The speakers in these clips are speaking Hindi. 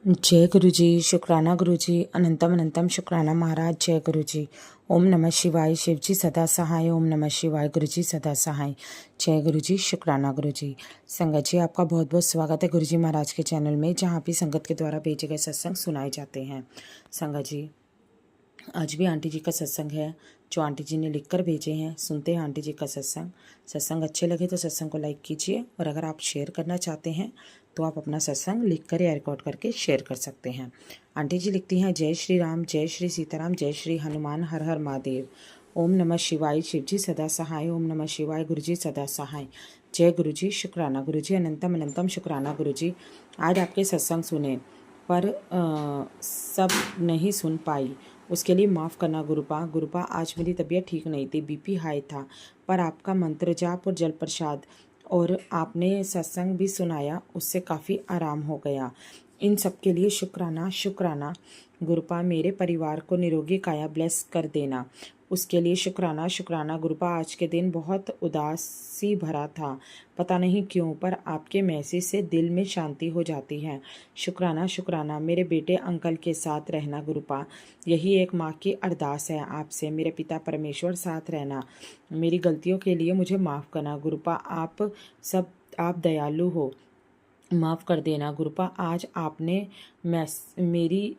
जय गुरु जी। शुक्राना गुरु जी। अनंतम अनंतम शुक्राना महाराज। जय गुरु जी। ओम नमः शिवाय। शिव जी सदा सहाय। ओम नमः शिवाय। गुरु जी सदा सहाय। जय गुरु जी। शुक्राना गुरु जी। संगत जी, आपका बहुत बहुत स्वागत है गुरु जी महाराज के चैनल में, जहाँ भी संगत के द्वारा भेजे गए सत्संग सुनाए जाते हैं। संगत जी, आज भी आंटी जी का सत्संग है जो आंटी जी ने लिखकर भेजे हैं। सुनते हैं आंटी जी का सत्संग अच्छे लगे तो सत्संग को लाइक कीजिए, और अगर आप शेयर करना चाहते हैं तो आप अपना सत्संग लिखकर या रिकॉर्ड करके शेयर कर सकते हैं। आंटी जी लिखती हैं, जय श्री राम, जय श्री सीताराम, जय श्री हनुमान, हर हर महादेव। ओम नमः शिवाय। शिव जी सदा सहाय। ओम नमः शिवाय। गुरु जी सदा सहाय। जय गुरु जी। शुक्राना गुरु जी। अनंतम अनंतम शुक्राना गुरु जी। आज आपके सत्संग सुने पर सब नहीं सुन पाई, उसके लिए माफ़ करना गुरुपा। आज मेरी तबीयत ठीक नहीं थी, बीपी हाई था, पर आपका मंत्र जाप और जल प्रसाद और आपने सत्संग भी सुनाया, उससे काफ़ी आराम हो गया। इन सब के लिए शुक्राना शुक्राना गुरुपा। मेरे परिवार को निरोगी काया ब्लेस कर देना, उसके लिए शुक्राना शुक्राना गुरुपा। आज के दिन बहुत उदासी भरा था, पता नहीं क्यों, पर आपके मैसेज से दिल में शांति हो जाती है। शुक्राना शुक्राना। मेरे बेटे अंकल के साथ रहना गुरुपा, यही एक माँ की अरदास है आपसे। मेरे पिता परमेश्वर साथ रहना। मेरी गलतियों के लिए मुझे माफ़ करना गुरुपा। आप दयालु हो, माफ़ कर देना गुरुपा। आज आपने मेरी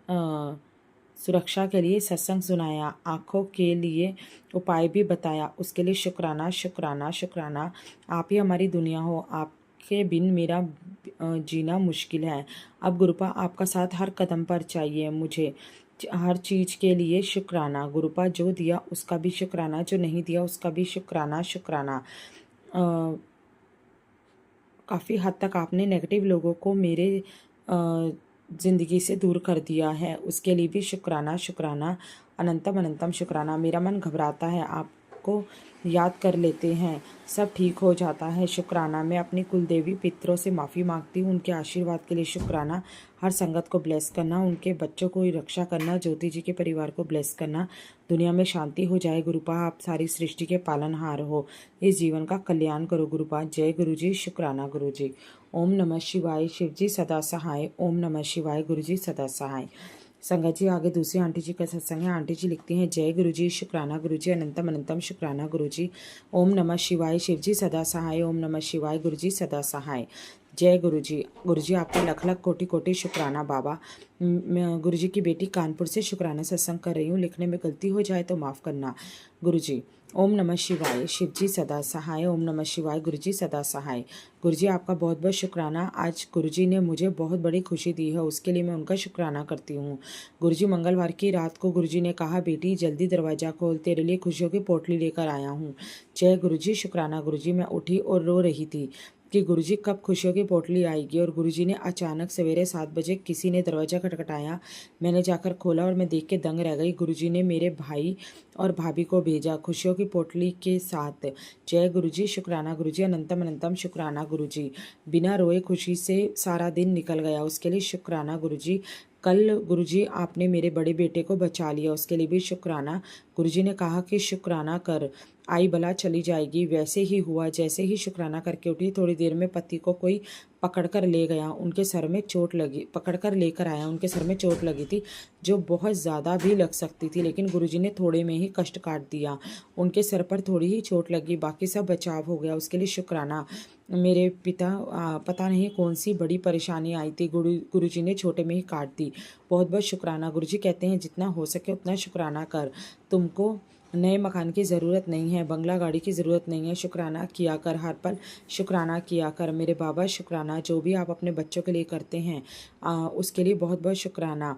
सुरक्षा के लिए सत्संग सुनाया, आँखों के लिए उपाय भी बताया, उसके लिए शुक्राना शुक्राना शुक्राना। आप ही हमारी दुनिया हो, आपके बिन मेरा जीना मुश्किल है। अब गुरुपा आपका साथ हर कदम पर चाहिए मुझे, हर चीज़ के लिए शुक्राना गुरुपा। जो दिया उसका भी शुक्राना, जो नहीं दिया उसका भी शुक्राना शुक्राना। काफ़ी हद तक आपने नेगेटिव लोगों को मेरे ज़िंदगी से दूर कर दिया है, उसके लिए भी शुक्राना शुक्राना। अनंतम अनंतम शुक्राना। मेरा मन घबराता है, आपको याद कर लेते हैं सब ठीक हो जाता है, शुक्राना। मैं अपनी कुलदेवी पितरों से माफ़ी मांगती हूँ, उनके आशीर्वाद के लिए शुक्राना। हर संगत को ब्लेस करना, उनके बच्चों को रक्षा करना, ज्योति जी के परिवार को ब्लेस करना, दुनिया में शांति हो जाए गुरुपा। आप सारी सृष्टि के पालनहार हो, इस जीवन का कल्याण करो गुरुपा। जय गुरु जी। शुक्राना गुरु जी। ओम नमः शिवाय। शिव जी सदा सहाय। ओम नमः शिवाय। गुरु जी सदा सहाय। संगत जी, आगे दूसरी आंटी जी का सत्संग है। आंटी जी लिखती हैं, जय गुरु जी। शुक्राना गुरु जी। अनंतम अनंतम शुक्राना गुरु जी। ओम नमः शिवाय। शिव जी सदा सहाय। ओम नमः शिवाय। गुरु जी सदा सहाय। जय गुरु जी। गुरु जी आपका लख लख कोटि कोटि शुक्राना बाबा। मैं गुरु जी की बेटी कानपुर से शुक्राना सत्संग कर रही हूँ, लिखने में गलती हो जाए तो माफ़ करना गुरु जी। ओम नमः शिवाय। शिव जी सदा सहाय। ओम नमः शिवाय। गुरु जी सदा सहाय। गुरु जी आपका बहुत बहुत शुक्राना। आज गुरु जी ने मुझे बहुत बड़ी खुशी दी है, उसके लिए मैं उनका शुक्राना करती हूँ गुरु जी। मंगलवार की रात को गुरु जी ने कहा, बेटी जल्दी दरवाज़ा खोल, तेरे लिए खुशियों की पोटली लेकर आया हूँ। जय गुरु जी। शुक्राना गुरु जी। मैं उठी और रो रही थी कि गुरुजी कब खुशियों की पोटली आएगी, और गुरुजी ने अचानक सवेरे 7 बजे किसी ने दरवाज़ा खटखटाया। मैंने जाकर खोला और मैं देख के दंग रह गई। गुरुजी ने मेरे भाई और भाभी को भेजा खुशियों की पोटली के साथ। जय गुरुजी। शुक्राना गुरुजी। अनंतम अनंतम शुक्राना गुरुजी। बिना रोए खुशी से सारा दिन निकल गया, उसके लिए शुक्राना गुरुजी। कल गुरुजी आपने मेरे बड़े बेटे को बचा लिया, उसके लिए भी शुक्राना। गुरुजी ने कहा कि शुक्राना कर, आई बला चली जाएगी। वैसे ही हुआ, जैसे ही शुक्राना करके उठी, थोड़ी देर में पति को कोई पकड़कर ले गया, उनके सर में चोट लगी, पकड़कर लेकर आया, उनके सर में चोट लगी थी जो बहुत ज़्यादा भी लग सकती थी, लेकिन गुरुजी ने थोड़े में ही कष्ट काट दिया। उनके सर पर थोड़ी ही चोट लगी, बाकी सब बचाव हो गया, उसके लिए शुक्राना। मेरे पिता पता नहीं कौन सी बड़ी परेशानी आई थी, गुरुजी ने छोटे में ही काट दी। बहुत बहुत शुक्राना। गुरुजी कहते हैं जितना हो सके उतना शुक्राना कर, तुमको नए मकान की ज़रूरत नहीं है, बंगला गाड़ी की ज़रूरत नहीं है, शुक्राना किया कर, हर पल शुक्राना किया कर मेरे बाबा। शुक्राना। जो भी आप अपने बच्चों के लिए करते हैं उसके लिए बहुत बहुत शुक्राना।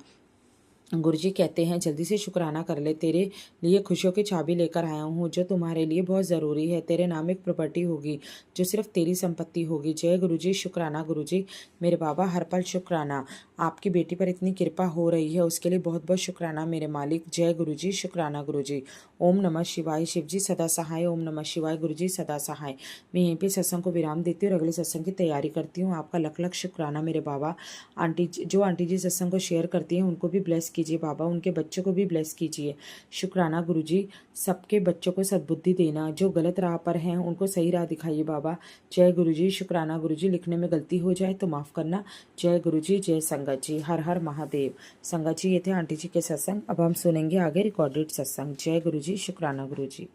गुरुजी कहते हैं जल्दी से शुक्राना कर ले, तेरे लिए खुशियों की चाबी लेकर आया हूँ जो तुम्हारे लिए बहुत ज़रूरी है। तेरे नाम एक प्रॉपर्टी होगी जो सिर्फ तेरी संपत्ति होगी। जय गुरुजी। शुक्राना गुरुजी। मेरे बाबा हर पल शुक्राना। आपकी बेटी पर इतनी कृपा हो रही है उसके लिए बहुत बहुत शुक्राना मेरे मालिक। जय गुरुजी। शुक्राना गुरुजी। ओम नमः शिवाय। शिव जी सदा सहाय। ओम नमः शिवाय। गुरुजी सदा सहाय। मैं यहीं पे सत्संग को विराम देती हूँ और अगले सत्संग की तैयारी करती हूँ। आपका लख लख शुक्राना मेरे बाबा। आंटी जी जो सत्संग को शेयर करती हैं उनको भी ब्लेस कीजिए बाबा, उनके बच्चों को भी ब्लेस कीजिए। शुक्राना गुरुजी, सबके बच्चों को सद्बुद्धि देना, जो गलत राह पर हैं उनको सही राह दिखाइए बाबा। जय गुरुजी। शुक्राना गुरुजी, लिखने में गलती हो जाए तो माफ़ करना। जय गुरुजी। जय संगत जी। हर हर महादेव। संगत जी, ये थे आंटी जी के सत्संग। अब हम सुनेंगे आगे रिकॉर्डेड सत्संग। जय गुरुजी। शुक्राना गुरुजी।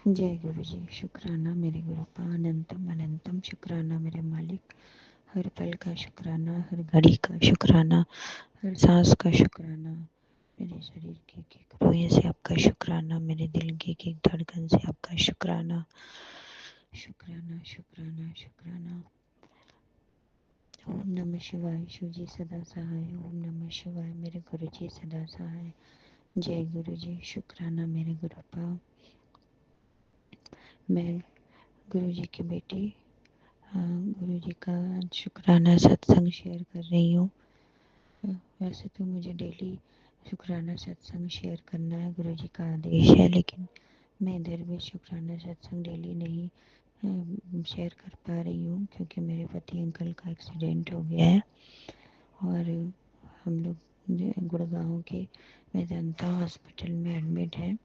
जय गुरु जी। शुक्राना मेरे गुरुपा, अनंतम अनंतम शुक्राना मेरे मालिक। हर पल का शुक्राना, हर घड़ी का शुक्राना, हर सांस का शुक्राना। मेरे शरीर के एक रोए से आपका शुक्राना, मेरे दिल के एक धड़कन से आपका शुक्राना। शुक्राना शुक्राना शुक्राना। ओम नमः शिवाय। शिव जी सदा सहाय। ओम नमः शिवाय। मेरे गुरु जी सदा सहाय। जय गुरु जी। शुक्राना मेरे गुरुपा। मैं गुरु जी की बेटी गुरु जी का शुक्राना सत्संग शेयर कर रही हूँ। वैसे तो मुझे डेली शुक्राना सत्संग शेयर करना है, गुरु जी का आदेश है, लेकिन मैं इधर भी शुक्राना सत्संग डेली नहीं शेयर कर पा रही हूँ क्योंकि मेरे पति अंकल का एक्सीडेंट हो गया है और हम लोग गुड़गांव के वेदांता हॉस्पिटल में एडमिट हैं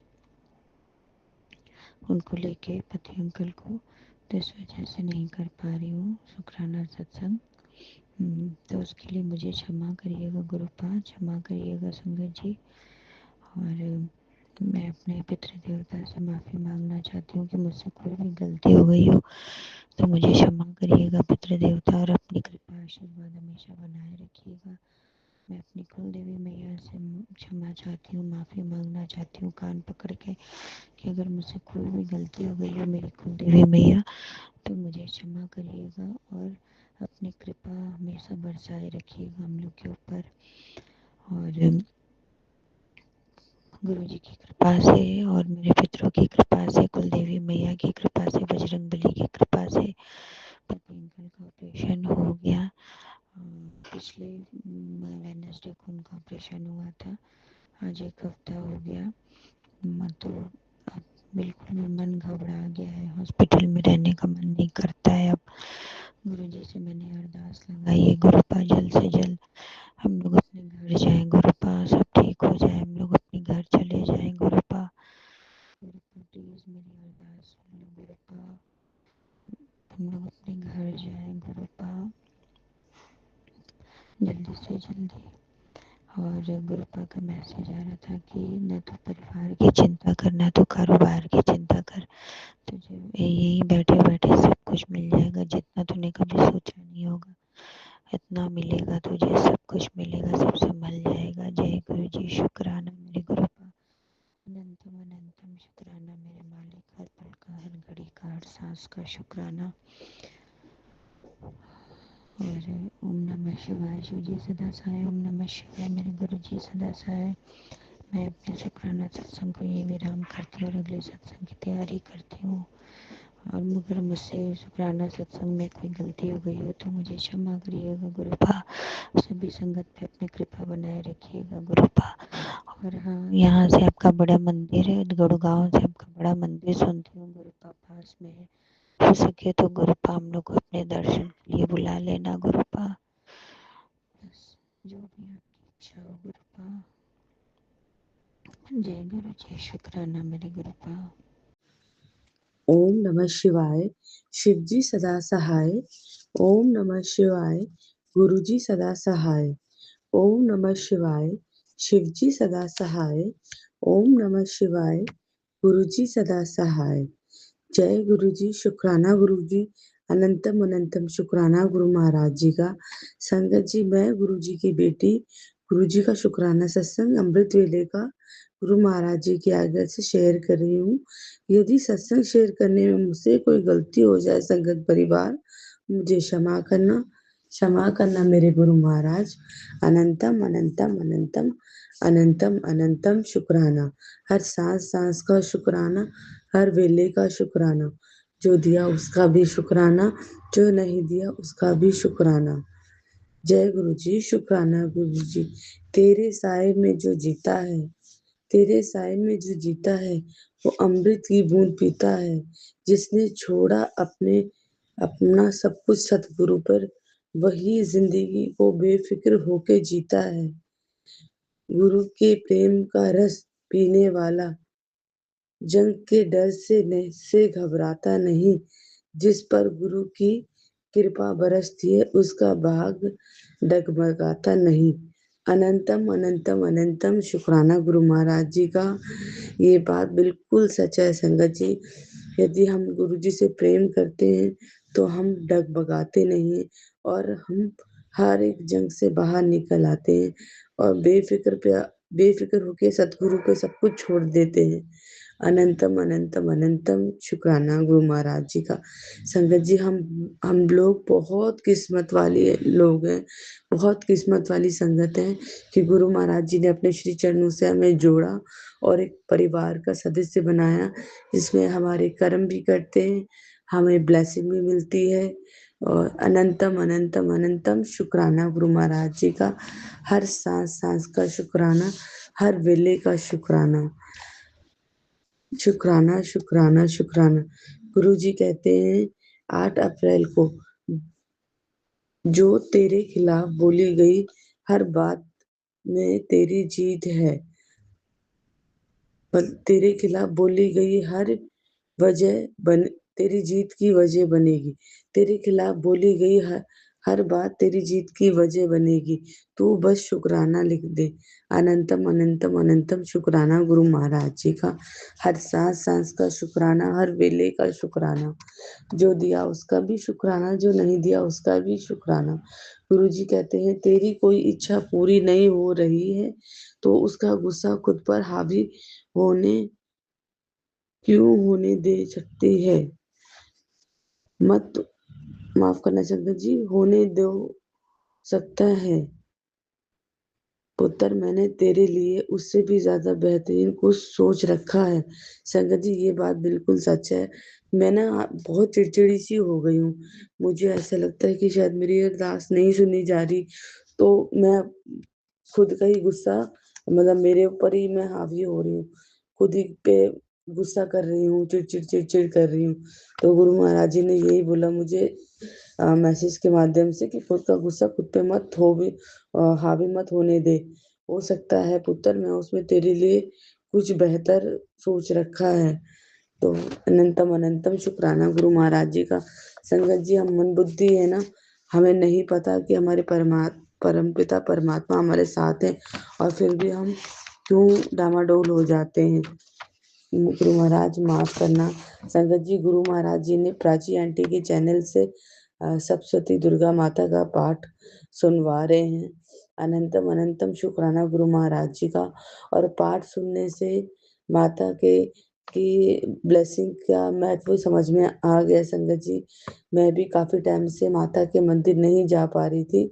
उनको लेके पति अंकल को, तो इस वजह से नहीं कर पा रही हूँ शुक्राना सत्संग। तो उसके लिए मुझे क्षमा करिएगा गुरुपा, क्षमा करिएगा संगत जी। और मैं अपने पितृ देवता से माफ़ी मांगना चाहती हूँ कि मुझसे कोई भी गलती हो गई हो तो मुझे क्षमा करिएगा पितृ देवता, और अपनी कृपा आशीर्वाद हमेशा बनाए रखिएगा। मैं अपनी कुल देवी मैया से क्षमा चाहती हूँ, माफ़ी मांगना चाहती हूँ कान पकड़ के कि अगर मुझसे कोई भी गलती हो गई हो मेरी कुल देवी मैया तो मुझे क्षमा करिएगा और अपनी कृपा हमेशा बरसाए रखिएगा हम लोग के ऊपर। और गुरु जी की कृपा से और मेरे पितरों की कृपा से, कुल देवी मैया की कृपा से, बजरंग बली की कृपा से पति अंकल का ऑपरेशन हो गया। पिछले वेडनेसडे को उनका ऑपरेशन हुआ था, आज एक हफ्ता हो गया। तो अब बिल्कुल भी मन घबरा गया है, हॉस्पिटल में रहने का मन नहीं करता है। अब गुरु जी से मैंने अरदास लगाई है, गुरुपा जल्द से जल्द हम लोग अपने घर जाएं, गुरुपा सब ठीक हो जाए, हम लोग अपने घर चले जाएं गुरुपा। गुरुपा प्लीज मेरी अरदास सुन लो गुरुपा, हम लोग अपने घर जाएं गुरुपा जल्दी से जल्दी। और गुरुपा का मैसेज आ रहा था कि न तो परिवार की चिंता कर, न तो कारोबार की चिंता कर, तुझे यही बैठे बैठे सब कुछ मिल जाएगा, जितना तूने कभी सोचा नहीं होगा इतना मिलेगा तुझे, सब कुछ मिलेगा, सब संभल जाएगा। जय गुरु जी। शुक्राना मेरे गुरुपा, अनंतम अनंतम शुक्राना मेरे मालिक, हर पल का, हर घड़ी का, हर सांस का शुक्राना। और ओम नमः शिवाय। शिव जी सदा सहाय। ओम नमः शिवाय। मेरे गुरु जी सदा सहाय। मैं अपने शुक्राना सत्संग को ये विराम करती हूँ और अगले सत्संग की तैयारी करती हूँ। और अगर मुझसे शुक्राना सत्संग में कोई गलती हो गई हो तो मुझे क्षमा करिएगा गुरुपा। सभी संगत पे अपनी कृपा बनाए रखिएगा गुरुपा। और हाँ, यहाँ से आपका बड़ा मंदिर है, गुड़गांव से आपका बड़ा मंदिर सुनती हूँ गुरुपा पास में है, हो सके तो गुरुपा हम लोग को अपने दर्शन के लिए बुला लेना गुरुपा। बस जो भी आपकी इच्छा हो गुरुपा। जय गुरु जी। शुक्राना मेरे गुरुपा। ओम नमः शिवाय। शिवजी सदा सहाय। ओम नमः शिवाय। गुरुजी सदा सहाय। ओम नमः शिवाय। शिवजी सदा सहाय। ओम नमः शिवाय। गुरुजी सदा सहाय। जय गुरुजी। शुक्राना गुरुजी, अनंतम अनंतम शुक्राना गुरु महाराज जी का। संगत जी, मैं गुरुजी की बेटी गुरुजी का शुक्राना सत्संग अमृत वेले का गुरु महाराज जी की आज्ञा से शेयर कर रही हूँ। यदि सत्संग शेयर करने में मुझसे कोई गलती हो जाए संगत परिवार, मुझे क्षमा करना मेरे गुरु महाराज। अनंतम अनंतम अनंतम अनंतम अनंतम शुक्राना। हर सांस सांस का शुक्राना, हर वेले का शुक्राना। जो दिया उसका भी शुक्राना, जो नहीं दिया उसका भी शुक्राना। जय गुरु जी। शुक्राना गुरु जी। तेरे साए में जो जीता है, तेरे साए में जो जीता है वो अमृत की बूंद पीता है। जिसने छोड़ा अपना सब कुछ सतगुरु पर, वही जिंदगी को बेफिक्र होके जीता है। गुरु के प्रेम का रस पीने वाला जंग के डर से घबराता नहीं। जिस पर गुरु की कृपा बरसती है उसका भाग डगमगाता नहीं। अनंतम अनंतम अनंतम शुक्राना गुरु महाराज जी का। ये बात बिल्कुल सच है संगत जी। यदि हम गुरु जी से प्रेम करते हैं तो हम डगमगाते नहीं और हम हर एक जंग से बाहर निकल आते हैं और बेफिक्र होके सतगुरु पे सब कुछ छोड़ देते हैं। अनंतम अनंतम अनंतम शुक्राना गुरु महाराज जी का। संगत जी, हम लोग बहुत किस्मत वाले लोग हैं, बहुत किस्मत वाली संगत है कि गुरु महाराज जी ने अपने श्री चरणों से हमें जोड़ा और एक परिवार का सदस्य बनाया, जिसमें हमारे कर्म भी करते हैं, हमें ब्लेसिंग भी मिलती है। और अनंतम अनंतम अनंतम शुक्राना गुरु महाराज जी का। हर सांस सांस का शुक्राना, हर वेले का शुक्राना, शुक्राना शुक्राना शुक्राना। गुरु जी कहते हैं 8 अप्रैल को जो तेरे खिलाफ बोली गई हर बात में तेरी जीत है, पर तेरे खिलाफ बोली गई हर वजह बन तेरी जीत की वजह बनेगी। तेरे खिलाफ बोली गई हर बात तेरी जीत की वजह बनेगी। तू बस शुक्राना लिख दे। अनंतम अनंतम अनंतम शुक्राना गुरु महाराज जी का। हर सांस सांस का शुक्राना, हर वेले का शुक्राना। जो दिया उसका भी शुक्राना, जो नहीं दिया उसका भी शुक्राना। गुरु जी कहते हैं तेरी कोई इच्छा पूरी नहीं हो रही है तो उसका गुस्सा खुद पर हावी होने क्यों होने दे सकती है। मत माफ करना संगत जी, होने दो सकता है। पुत्र, मैंने तेरे लिए उससे भी ज्यादा बेहतरीन कुछ सोच रखा है। संगत जी, ये बात बिल्कुल सच है। मैं ना बहुत चिड़चिड़ी सी हो गई हूँ। मुझे ऐसा लगता है कि शायद मेरी अरदास नहीं सुनी जा रही, तो मैं खुद का ही गुस्सा, मतलब मेरे ऊपर ही मैं हावी हो रही हूँ, खुद ही पे गुस्सा कर रही हूँ, चिड़चिड़ चिड़चिड़ कर रही हूँ। तो गुरु महाराज जी ने यही बोला मुझे मैसेज के माध्यम से कि खुद का गुस्सा खुद पे मत हो भी हावी मत होने दे। हो सकता है पुत्र, मैं उसमें तेरे लिए कुछ बेहतर सोच रखा है। तो अनंतम अनंतम शुक्राना गुरु महाराज जी का। संगत जी, हम मन बुद्धि है ना, हमें नहीं पता कि हमारे परम पिता परमात्मा हमारे साथ है और फिर भी हम क्यों डामाडोल हो जाते हैं। गुरु महाराज माफ करना। संगत जी, गुरु महाराज जी ने प्राची आंटी के चैनल से सप्तशती दुर्गा माता का पाठ सुनवा रहे हैं। अनंतम अनंतम शुक्राना गुरु महाराज जी का। और पाठ सुनने से माता के की ब्लेसिंग का महत्व समझ में आ गया संगत जी। मैं भी काफी टाइम से माता के मंदिर नहीं जा पा रही थी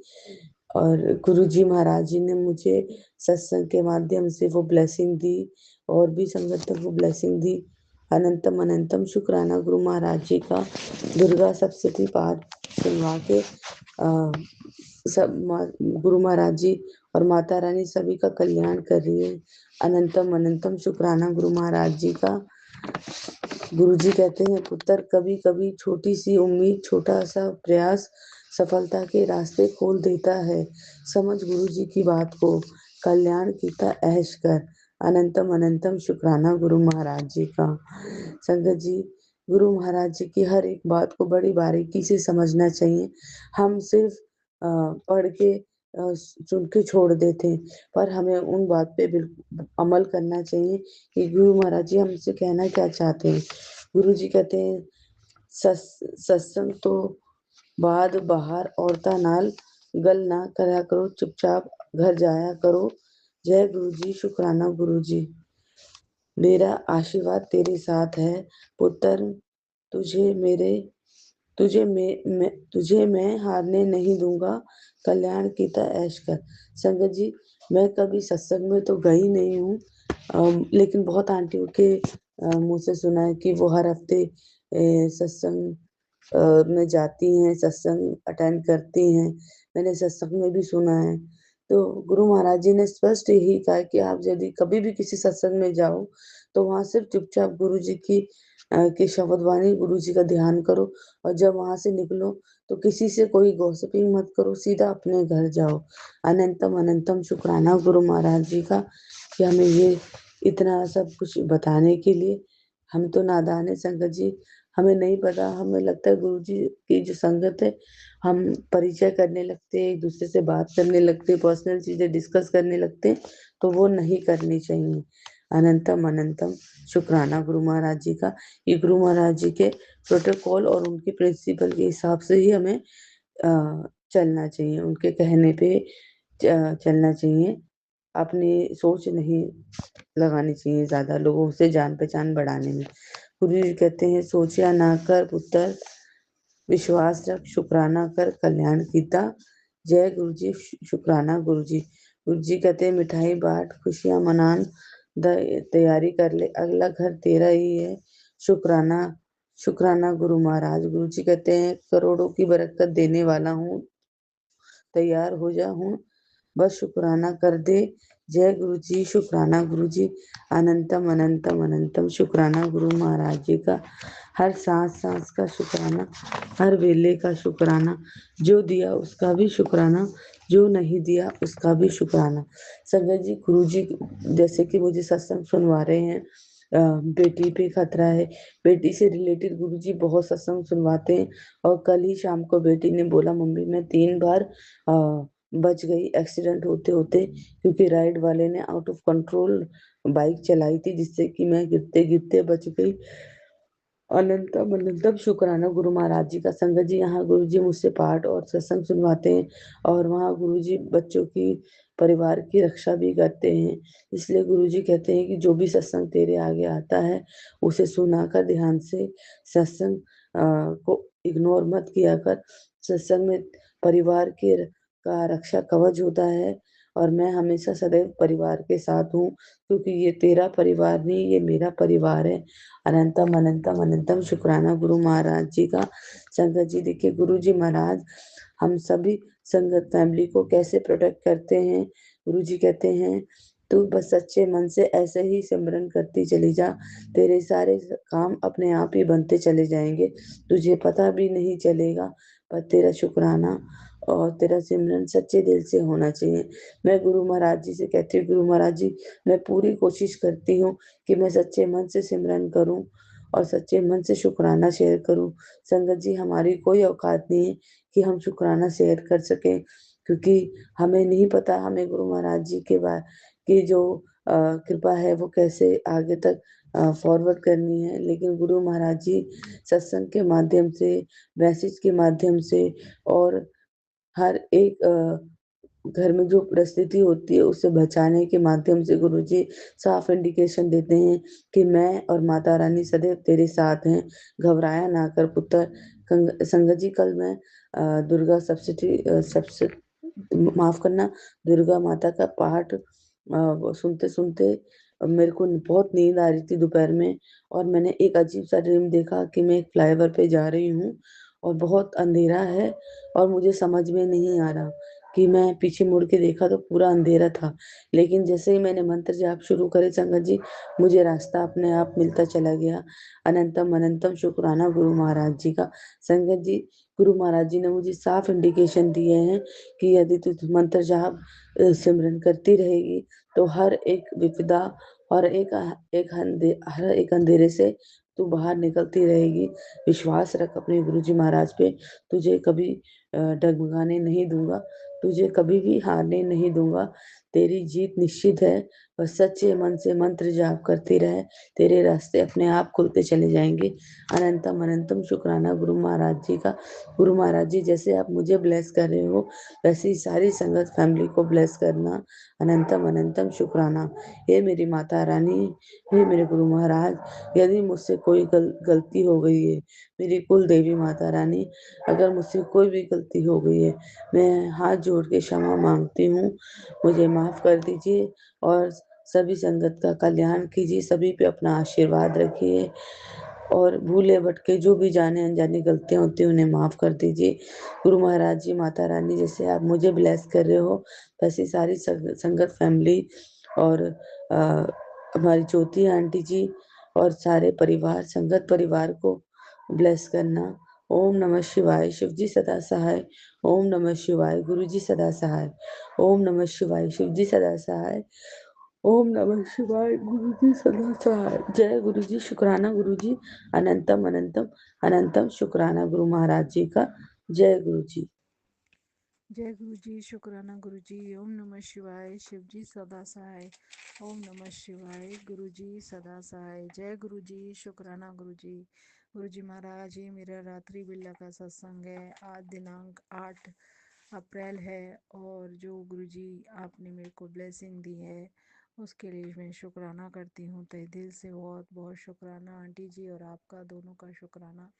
और गुरु जी महाराज जी ने मुझे सत्संग के माध्यम से वो ब्लेसिंग दी और भी संगत तक वो ब्लेसिंग दी। अनंतम अनंतम शुक्राना गुरु महाराज जी का। दुर्गा सप्तशती पाठ सुनवा के गुरु महाराज जी और माता रानी सभी का कल्याण कर रही है। अनंतम अनंतम शुक्राना गुरु महाराज जी का। गुरु जी कहते हैं पुत्र, कभी कभी छोटी सी उम्मीद, छोटा सा प्रयास सफलता के रास्ते खोल देता है। समझ गुरु जी की बात को, कल्याण कीता ऐश कर। अनंतम अनंतम शुक्राना गुरु महाराज जी का। संगत जी, गुरु महाराज जी की हर एक बात को बड़ी बारीकी से समझना चाहिए। हम सिर्फ पढ़ के सुन के छोड़ देते हैं, पर हमें उन बात पे बिल्कुल अमल करना चाहिए कि गुरु महाराज जी हमसे कहना क्या चाहते हैं। गुरु जी कहते हैं सत्संग तो बाद बाहर औरता नाल गल ना करा करो, चुपचाप घर जाया करो। जय गुरु जी, शुक्राना गुरु जी। मेरा आशीर्वाद तेरे साथ है पुत्र, तुझे मेरे तुझे मैं हारने नहीं दूंगा। कल्याण कीता ऐश कर। संगत जी, मैं कभी सत्संग में तो गई नहीं हूँ, लेकिन बहुत आंटियों के मुंह से सुना है कि वो हर हफ्ते सत्संग में जाती हैं, सत्संग अटेंड करती हैं। मैंने सत्संग में भी सुना है। तो गुरु महाराज जी ने स्पष्ट यही कहा कि आप यदि कभी भी किसी सत्संग में जाओ तो वहां सिर्फ चुपचाप गुरु जी की शब्द वाणी, गुरु जी का ध्यान करो और जब वहां से निकलो तो किसी से कोई गॉसिपिंग मत करो, सीधा अपने घर जाओ। अनंतम अनंतम शुक्राना गुरु महाराज जी का कि हमें ये इतना सब कुछ बताने के लिए। हम तो नादान है संगत जी, हमें नहीं पता, हमें लगता है गुरु जी की जो संगत है, हम परिचय करने लगते हैं, एक दूसरे से बात करने लगते हैं, पर्सनल चीजें डिस्कस करने लगते हैं, तो वो नहीं करनी चाहिए। अनंतम अनंतम शुक्राना गुरु महाराज जी का। ये गुरु महाराज जी के प्रोटोकॉल और उनके प्रिंसिपल के हिसाब से ही हमें चलना चाहिए, उनके कहने पे चलना चाहिए। अपनी सोच नहीं लगानी चाहिए ज्यादा लोगों से जान पहचान बढ़ाने में। गुरु जी कहते हैं, सोचिया ना कर पुत्र, विश्वास रख, शुक्राना कर, कल्याण कीता। जय गुरु जी। शुक्राना गुरु जी। गुरु जी कहते हैं, मिठाई बांट, खुशियां मनान, तैयारी कर ले, अगला घर तेरा ही है। शुक्राना शुक्राना गुरु महाराज। गुरु जी कहते हैं, करोड़ों की बरकत देने वाला हूँ, तैयार हो जा हूँ, बस शुक्राना कर दे। जय गुरु जी। शुक्राना गुरु जी। अनंतम अनंतम अनंतम शुक्राना गुरु महाराज जी का। हर सांस सांस का शुक्राना, हर वेले का शुक्राना, जो दिया उसका भी शुक्राना, जो नहीं दिया उसका भी शुक्राना। संगत जी, गुरु जी जैसे कि मुझे सत्संग सुनवा रहे हैं, बेटी पे खतरा है, बेटी से रिलेटेड गुरु जी बहुत सत्संग सुनवाते हैं। और कल ही शाम को बेटी ने बोला, मम्मी मैं 3 बार बच गई एक्सीडेंट होते होते, क्योंकि राइड वाले ने आउट ऑफ कंट्रोल बाइक चलाई थी, जिससे कि मैं गिरते गिरते बच गई। अनंतम अनंतम शुक्राना गुरु महाराज जी का। संगत जी, यहाँ गुरु जी मुझसे पाठ और सत्संग सुनवाते हैं, और वहाँ गुरु जी बच्चों की, परिवार की रक्षा भी करते हैं। इसलिए गुरु जी कहते हैं कि जो भी सत्संग तेरे आगे आता है, उसे सुना कर ध्यान से। सत्संग को इग्नोर मत किया कर। सत्संग में परिवार के का रक्षा कवच होता है, और मैं हमेशा सदैव परिवार के साथ हूँ, क्योंकि ये तेरा परिवार नहीं, ये मेरा परिवार है। अनंतम अनंतम अनंतम शुक्राना गुरु महाराज जी का। संगत जी, देखिए गुरु जी महाराज हम सभी संगत फैमिली को कैसे प्रोटेक्ट करते हैं। गुरु जी कहते हैं, तू बस सच्चे मन से ऐसे ही सिमरन करती चली जा, तेरे सारे काम अपने आप ही बनते चले जाएंगे, तुझे पता भी नहीं चलेगा। पर तेरा शुक्राना और तेरा सिमरन सच्चे दिल से होना चाहिए। मैं गुरु महाराज जी से कहती हूँ, गुरु महाराज जी, मैं पूरी कोशिश करती हूँ कि मैं सच्चे मन से सिमरन करूं और सच्चे मन से शुक्राना शेयर करूं। संगत जी, हमारी कोई औकात नहीं है कि हम शुक्राना शेयर कर सकें, क्योंकि हमें नहीं पता हमें गुरु महाराज जी के बाद की जो कृपा है वो कैसे आगे तक फॉरवर्ड करनी है। लेकिन गुरु महाराज जी सत्संग के माध्यम से, मैसेज के माध्यम से, और हर एक घर में जो परिस्थिति होती है उसे बचाने के माध्यम से गुरुजी साफ इंडिकेशन देते हैं कि मैं और माता रानी सदैव तेरे साथ हैं, घबराया ना कर पुत्र। संगत जी, कल मैं दुर्गा सप्तशती माफ करना, दुर्गा माता का पाठ सुनते सुनते मेरे को बहुत नींद आ रही थी दोपहर में, और मैंने एक अजीब सा ड्रीम देखा कि मैं एक फ्लाईओवर पे जा रही हूँ और बहुत अंधेरा है, और मुझे समझ में नहीं आ रहा कि मैं पीछे मुड़ के देखा तो पूरा अंधेरा था। लेकिन जैसे ही मैंने मंत्र जाप शुरू करे संगत जी, मुझे रास्ता अपने आप मिलता चला गया। अनंतम अनंतम शुक्राना गुरु महाराज जी का। संगत जी, गुरु महाराज जी ने मुझे साफ इंडिकेशन दिए हैं कि यदि तू मंत्र जाप सिमरन करती रहेगी, तो हर एक विपदा और हर एक अंधेरे से तू बाहर निकलती रहेगी। विश्वास रख अपने गुरु जी महाराज पे, तुझे कभी डगमगाने नहीं दूंगा, तुझे कभी भी हारने नहीं दूंगा, तेरी जीत निश्चित है। बस सच्चे मन से मंत्र जाप करती रहे, तेरे रास्ते अपने आप खुलते चले जाएंगे। अनंतम अनंतम शुक्राना गुरु महाराज जी का। गुरु महाराज जी, जैसे आप मुझे ब्लेस कर रहे हो, वैसे ही सारी संगत फैमिली को ब्लेस करना। अनंतम अनंतम शुक्राना। हे मेरी माता रानी, हे मेरे गुरु महाराज, यदि मुझसे कोई गलती हो गई है, मेरी कुल देवी माता रानी, अगर मुझसे कोई भी गलती हो गई है, मैं हाथ जोड़ के क्षमा मांगती हूँ, मुझे माफ कर दीजिए, और सभी संगत का कल्याण कीजिए, सभी पे अपना आशीर्वाद रखिए, और भूले भटके जो भी जाने अनजाने गलतियां होती हैं उन्हें माफ कर दीजिए। गुरु महाराज जी, माता रानी, जैसे आप मुझे ब्लेस कर रहे हो, वैसे सारी संगत फैमिली और अ, हमारी ज्योति आंटी जी और सारे परिवार, संगत परिवार को ब्लेस करना। ओम नमः शिवाय शिवजी सदा सहाय। ओम नमः शिवाय गुरुजी सदा सहाय। ओम नमः शिवाय शिवजी सदा सहाय। ओम नमः शिवाय गुरुजी सदा सहाय। जय गुरुजी शुक्राना गुरुजी। अनंतम अनंतम अनंतम शुक्राना गुरु महाराज जी का। जय गुरुजी। जय गुरु जी शुक्राना गुरु जी। ओम नमः शिवाय शिव जी सदा सहाय। ओम नमः शिवाय गुरु जी सदा सहाय। जय गुरु जी शुक्राना गुरु जी। गुरु जी महाराज, ये मेरा रात्रि बिल्ला का सत्संग है। आज दिनांक 8 अप्रैल है और जो गुरु जी आपने मेरे को ब्लेसिंग दी है उसके लिए मैं शुक्राना करती हूँ तहे दिल से। बहुत बहुत शुक्राना आंटी जी और आपका दोनों का शुक्राना।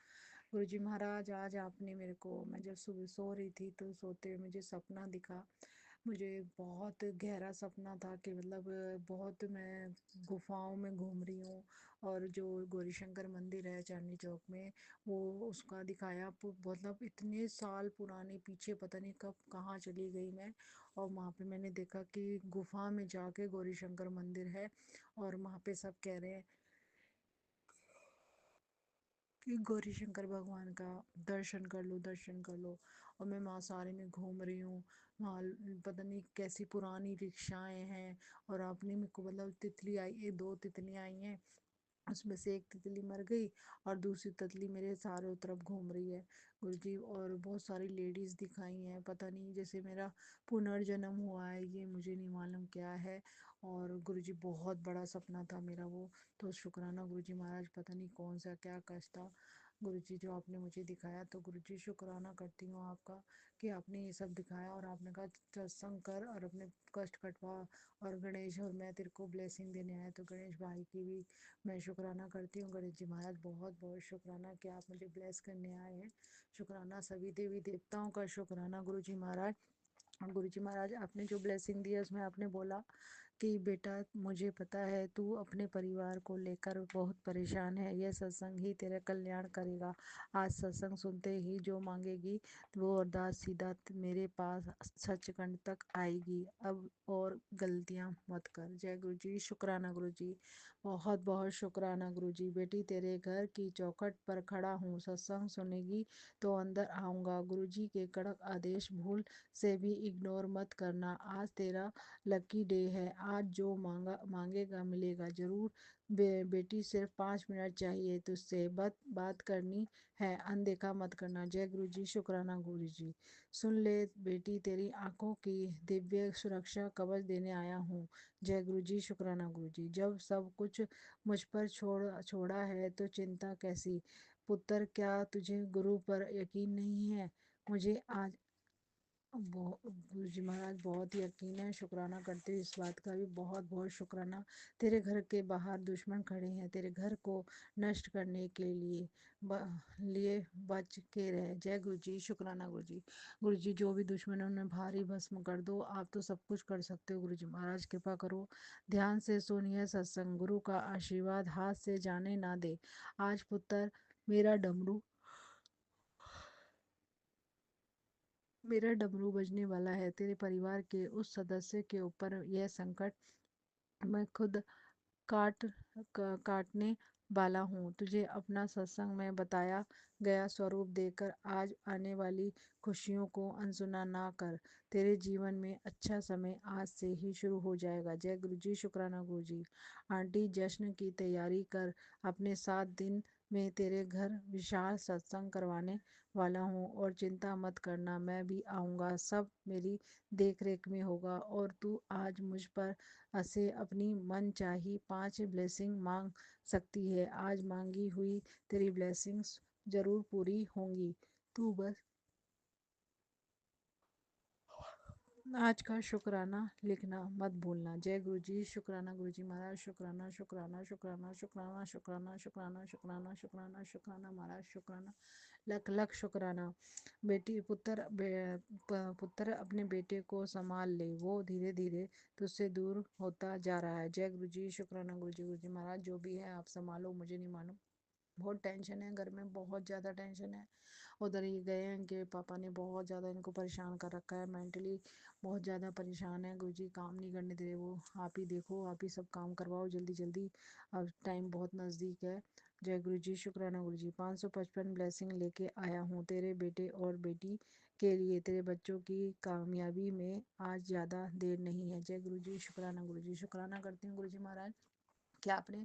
गुरुजी महाराज, आज आपने मेरे को, मैं जब सुबह सो रही थी तो सोते हुए मुझे सपना दिखा। मुझे बहुत गहरा सपना था कि मतलब बहुत मैं गुफाओं में घूम रही हूँ और जो गौरी शंकर मंदिर है चांदनी चौक में वो उसका दिखाया। मतलब इतने साल पुराने पीछे पता नहीं कब कहाँ चली गई मैं। और वहाँ पे मैंने देखा कि गुफा में जाके गौरी शंकर मंदिर है और वहाँ पे सब कह रहे हैं कि गौरी शंकर भगवान का दर्शन कर लो, दर्शन कर लो। और मैं माँ सारे में घूम रही हूँ। वहाँ पता नहीं कैसी पुरानी रिक्शाएं हैं और आपने मेरे को मतलब तितली आई है, 2 तितलियाँ आई हैं। उसमें से एक तितली मर गई और दूसरी तितली मेरे चारों तरफ घूम रही है गुरुजी। और बहुत सारी लेडीज दिखाई हैं, पता नहीं जैसे मेरा पुनर्जन्म हुआ है, ये मुझे नहीं मालूम क्या है। और गुरुजी बहुत बड़ा सपना था मेरा वो। तो शुक्राना गुरुजी महाराज, पता नहीं कौन सा क्या कष्ट था गुरुजी जो आपने मुझे दिखाया। तो गुरुजी शुक्राना करती हूँ आपका कि आपने ये सब दिखाया और आपने कहा सत्संग कर और अपने कष्ट कटवा। और गणेश, और मैं तेरे को ब्लेसिंग देने आया तो गणेश भाई की भी मैं शुक्राना करती हूँ। गणेश जी महाराज, बहुत बहुत शुक्राना कि आप मुझे ब्लेस करने आए हैं। शुक्राना सभी देवी देवताओं का शुक्राना गुरु जी महाराज। और गुरु जी महाराज, आपने जो ब्लेसिंग दी है उसमें आपने बोला कि बेटा मुझे पता है तू अपने परिवार को लेकर बहुत परेशान है, यह सत्संग ही तेरा कल्याण करेगा। आज सत्संग सुनते ही जो मांगेगी वो अरदास सीधा मेरे पास सचखंड तक आएगी। अब और गलतियां मत कर। जय गुरु जी शुक्राना गुरु जी। बहुत बहुत शुक्राना गुरु जी। बेटी तेरे घर की चौखट पर खड़ा हूँ, सत्संग सुनेगी तो अंदर आऊँगा। गुरु जी के कड़क आदेश भूल से भी इग्नोर मत करना। आज तेरा लकी डे है, आज जो मांगेगा मिलेगा जरूर। बेटी सिर्फ 5 मिनट चाहिए तुझसे, बात करनी है, अनदेखा मत करना। जय गुरु जी शुक्राना गुरु जी। सुन ले बेटी, तेरी आंखों की दिव्य सुरक्षा कवच देने आया हूँ। जय गुरु जी शुक्राना गुरु जी। जब सब कुछ मुझ पर छोड़ा है तो चिंता कैसी। पुत्र, क्या तुझे गुरु पर यकीन नहीं है? मुझे आज गुरु जी महाराज बहुत ही यकीन है। शुक्राना करते हुए इस बात का भी बहुत बहुत शुक्राना। तेरे घर के बाहर दुश्मन खड़े हैं तेरे घर को नष्ट करने के लिए, लिए बच के रहे। जय गुरु जी शुक्राना गुरु जी। गुरु जी, जो भी दुश्मन है उन्हें भारी भस्म कर दो, आप तो सब कुछ कर सकते हो। गुरु जी महाराज कृपा करो, ध्यान से सुनिए सत्संग, गुरु का आशीर्वाद हाथ से जाने ना दे। आज पुत्र, मेरा डमरू मेरा डमरू बजने वाला है। तेरे परिवार के उस सदस्य के ऊपर यह संकट मैं खुद काट काटने वाला हूँ। तुझे अपना सत्संग में बताया गया स्वरूप देकर आज आने वाली खुशियों को अनसुना ना कर। तेरे जीवन में अच्छा समय आज से ही शुरू हो जाएगा। जय गुरु जी शुक्राना गुरु जी। आंटी, जश्न की तैयारी कर, अपने 7 दिन में तेरे घर विशाल सत्संग करवाने वाला हूँ। और चिंता मत करना, मैं भी आऊँगा, सब मेरी देख रेख में होगा। और तू आज मुझ पर से अपनी मन चाही 5 ब्लेसिंग मांग सकती है। आज मांगी हुई तेरी ब्लेसिंग्स जरूर पूरी होंगी। तू बस आज का शुक्राना लिखना मत भूलना। जय गुरु जी शुक्राना गुरु जी महाराज। शुक्राना शुक्राना शुक्राना शुक्राना शुक्राना शुक्राना शुक्राना शुक्राना शुक्राना महाराज। शुक्राना लख लख शुक्राना। बेटी पुत्र अपने बेटे को संभाल ले, वो धीरे धीरे तुझसे दूर होता जा रहा है। जय गुरु जी शुक्राना गुरु जी महाराज। जो भी है आप संभालो, मुझे नहीं मालूम। बहुत टेंशन है घर में, बहुत ज़्यादा टेंशन है। उधर ये गए हैं कि पापा ने बहुत ज़्यादा इनको परेशान कर रखा है, मेंटली बहुत ज़्यादा परेशान है। गुरुजी काम नहीं करने दे रहे वो। आप ही देखो, आप ही सब काम करवाओ जल्दी जल्दी, अब टाइम बहुत नज़दीक है। जय गुरु जी, शुक्राना गुरु जी। 555 ब्लेसिंग लेके आया हूँ तेरे बेटे और बेटी के लिए, तेरे बच्चों की कामयाबी में आज ज़्यादा देर नहीं है। जय गुरु जी, शुक्राना गुरु जी। शुक्राना करती हूँ गुरु जी महाराज कि आपने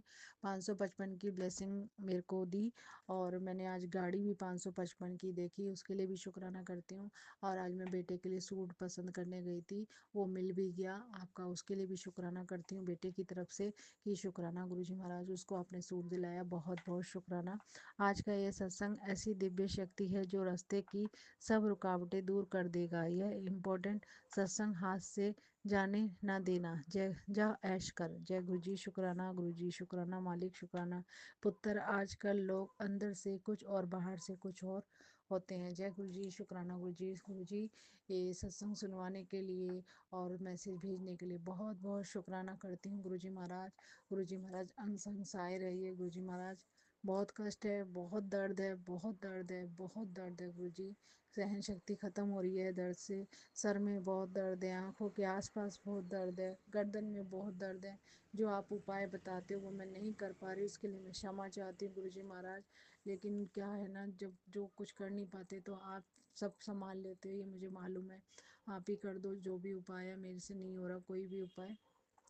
555 की ब्लेसिंग मेरे को दी, और मैंने आज गाड़ी भी 555 की देखी, उसके लिए भी शुक्राना करती हूँ। और आज मैं बेटे के लिए सूट पसंद करने गई थी, वो मिल भी गया आपका, उसके लिए भी शुक्राना करती हूँ बेटे की तरफ से कि शुक्राना गुरुजी महाराज, उसको आपने सूट दिलाया, बहुत बहुत शुक्राना। आज का ये सत्संग ऐसी दिव्य शक्ति है जो रास्ते की सब रुकावटें दूर कर देगा। यह इम्पोर्टेंट सत्संग हाथ से जाने ना देना। जय जा ऐश कर। जय गुरु जी, शुक्राना गुरु जी, शुक्राना मालिक, शुक्राना पुत्र। आजकल लोग अंदर से कुछ और बाहर से कुछ और होते हैं। जय गुरु जी, शुक्राना गुरु जी। गुरु जी ये सत्संग सुनवाने के लिए और मैसेज भेजने के लिए बहुत बहुत शुक्राना करती हूँ गुरु जी महाराज। गुरु जी महाराज अनसंग सहाय रहिए गुरु जी महाराज। बहुत कष्ट है, बहुत दर्द है, बहुत दर्द है, बहुत दर्द है गुरु जी। सहन शक्ति खत्म हो रही है दर्द से। सर में बहुत दर्द है, आंखों के आसपास बहुत दर्द है, गर्दन में बहुत दर्द है। जो आप उपाय बताते हो वो मैं नहीं कर पा रही, उसके लिए मैं क्षमा चाहती हूँ गुरु जी महाराज। लेकिन क्या है ना, जब जो कुछ कर नहीं पाते तो आप सब संभाल लेते हो, ये मुझे मालूम है। आप ही कर दो जो भी उपाय है, मेरे से नहीं हो रहा कोई भी उपाय,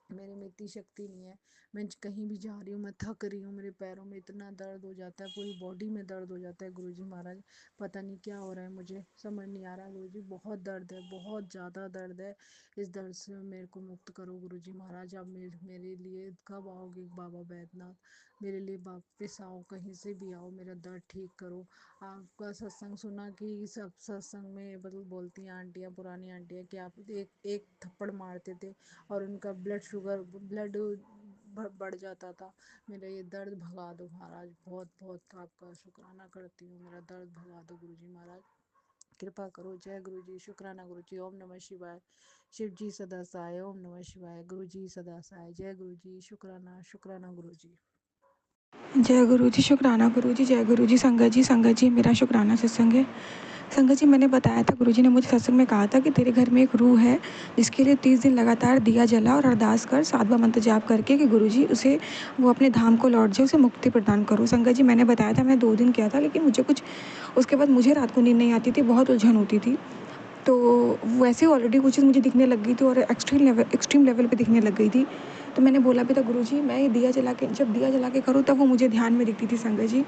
मेरे में इतनी शक्ति नहीं है। मैं कहीं भी जा रही हूँ, मैं थक रही हूँ, मेरे पैरों में इतना दर्द हो जाता है, पूरी बॉडी में दर्द हो जाता है गुरुजी महाराज। पता नहीं क्या हो रहा है, मुझे समझ नहीं आ रहा गुरुजी। बहुत दर्द है, बहुत ज़्यादा दर्द है। इस दर्द से मेरे को मुक्त करो गुरुजी महाराज। आप मेरे लिए कब आओगे बाबा बैद्यनाथ? मेरे लिए वापस आओ, कहीं से भी आओ, मेरा दर्द ठीक करो। आपका सत्संग सुना कि सब सत्संग में बोलती हैं आंटियाँ, पुरानी आंटियाँ, कि आप एक एक थप्पड़ मारते थे और उनका ब्लड बढ़ जाता था। मेरा ये दर्द भगा दो महाराज, बहुत बहुत आपका शुक्राना करती हूँ, मेरा दर्द भगा दो गुरुजी महाराज, कृपा करो। जय गुरु जी, शुक्राना गुरु जी। ओम नमः शिवाय। शिव जी सदा सहाय। ओम नमः शिवाय। गुरु जी सदा सहाय। जय गुरु जी, शुक्राना शुक्राना गुरु जी। जय गुरु जी, शुक्राना गुरु जी। जय गुरु जी। संगत जी मेरा शुक्राना सत्संग है। संगत जी, मैंने बताया था, गुरु जी ने मुझे सत्संग में कहा था कि तेरे घर में एक रूह है जिसके लिए 30 दिन लगातार दिया जला और अरदास कर, 7 बार मंत्र जाप करके कि गुरु जी उसे वो अपने धाम को लौट जाए, उसे मुक्ति प्रदान करो। संगत जी, मैंने बताया था, मैंने 2 दिन किया था, लेकिन मुझे कुछ उसके बाद मुझे रात को नींद नहीं आती थी, बहुत उलझन होती थी। तो वैसे ऑलरेडी कुछ चीज़ मुझे दिखने लग गई थी और एक्सट्रीम लेवल पे दिखने लग गई थी। तो मैंने बोला भी था, गुरुजी मैं ये जब दिया जला के करूँ तब वो मुझे ध्यान में दिखती थी संगत जी।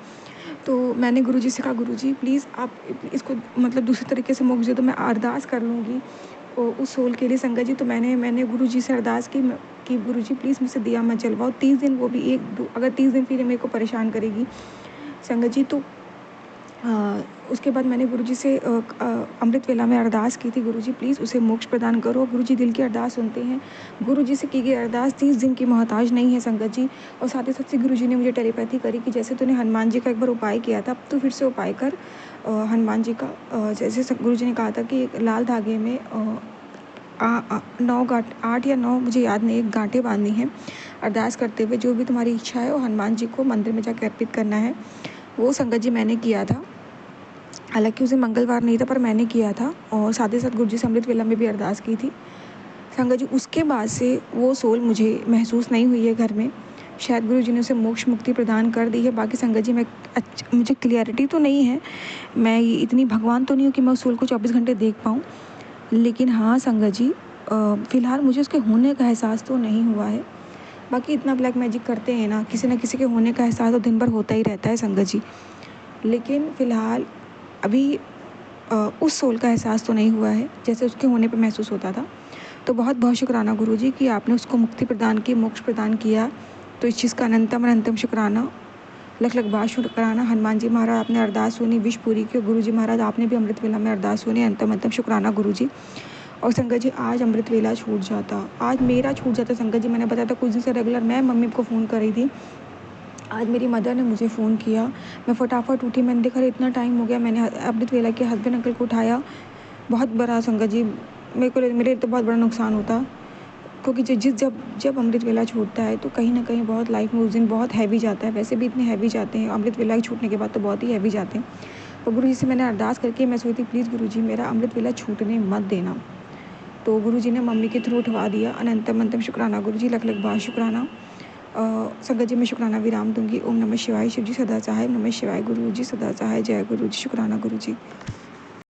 तो मैंने गुरुजी से कहा, गुरुजी प्लीज़ आप इसको मतलब दूसरे तरीके से मोक्ष दे दो, मैं अरदास कर लूँगी उस सोल के लिए संगत जी। तो मैंने गुरुजी से अरदास की कि गुरुजी प्लीज़ मुझसे दिया मत जलवाओ 30 दिन, वो भी अगर 30 दिन फिर मेरे को परेशान करेगी संगत जी। तो उसके बाद मैंने गुरुजी से अमृत वेला में अरदास की थी, गुरुजी प्लीज़ उसे मोक्ष प्रदान करो। गुरुजी दिल की अरदास सुनते हैं। गुरुजी से की गई अरदास 30 दिन की मोहताज नहीं है संगत जी। और साथ ही साथ गुरुजी ने मुझे टेलीपैथी करी कि जैसे तूने हनुमान जी का एक बार उपाय किया था, अब तो फिर से उपाय कर हनुमान जी का। जैसे गुरुजी ने कहा था कि एक लाल धागे में 8 या 9 मुझे याद नहीं, एक गांठें बांधनी है अरदास करते हुए, जो भी तुम्हारी इच्छा है वो हनुमान जी को मंदिर में जाकर अर्पित करना है। वो संगत जी मैंने किया था, हालांकि उसे मंगलवार नहीं था पर मैंने किया था। और साथ ही साथ गुरुजी से अमृत वेला में भी अरदास की थी संगत जी। उसके बाद से वो सोल मुझे महसूस नहीं हुई है घर में। शायद गुरुजी ने उसे मोक्ष मुक्ति प्रदान कर दी है। बाकी संगत जी मुझे क्लियरिटी तो नहीं है, मैं इतनी भगवान तो नहीं हूँ कि मैं उस सोल को 24 घंटे देख पाऊँ, लेकिन हाँ संगत जी फ़िलहाल मुझे उसके होने का एहसास तो नहीं हुआ है। बाकी इतना ब्लैक मैजिक करते हैं ना किसी के होने का एहसास तो दिन भर होता ही रहता है संगत जी। लेकिन फ़िलहाल अभी उस सोल का एहसास तो नहीं हुआ है जैसे उसके होने पे महसूस होता था। तो बहुत बहुत शुक्राना गुरुजी कि आपने उसको मुक्ति प्रदान की, मोक्ष प्रदान किया। तो इस चीज़ का अनंतम शुक्राना, लख बार शुक्राना। हनुमान जी महाराज आपने अरदास सुनी, विश पूरी की। गुरुजी महाराज आपने भी अमृत वेला में अरदास सुनी, अंतम शुक्राना गुरुजी। और संगत जी आज अमृत वेला छूट जाता, आज मेरा छूट जाता संगत जी। मैंने बताया था कुछ दिन से रेगुलर मैं मम्मी को फ़ोन कर रही थी, आज मेरी मदर ने मुझे फ़ोन किया, मैं फटाफट उठी, मैंने देखा इतना टाइम हो गया। मैंने अमृत वेला के हस्बैंड अंकल को उठाया। बहुत बड़ा संगत जी मेरे तो बहुत बड़ा नुकसान होता, क्योंकि जब अमृत वेला छूटता है तो कहीं ना कहीं बहुत लाइफ में उस दिन बहुत हैवी जाता है। वैसे भी इतने हैवी जाते हैं, अमृत वेला छूटने के बाद तो बहुत ही हैवी जाते हैं। तो गुरु जी से मैंने अरदास करके मैं सोची प्लीज़ गुरु जी मेरा अमृत वेला छूटने मत देना। तो गुरु जी ने मम्मी के थ्रू उठवा दिया। अनंतम शुक्राना गुरु जी, लख बार शुक्राना। संगत जी मैं शुक्राना विराम दूंगी। ओम नमः शिवाय। शिव जी सदा सहाय। नमः शिवाय। गुरु जी सदा सहाय। जय गुरु जी। शुक्राना गुरु जी।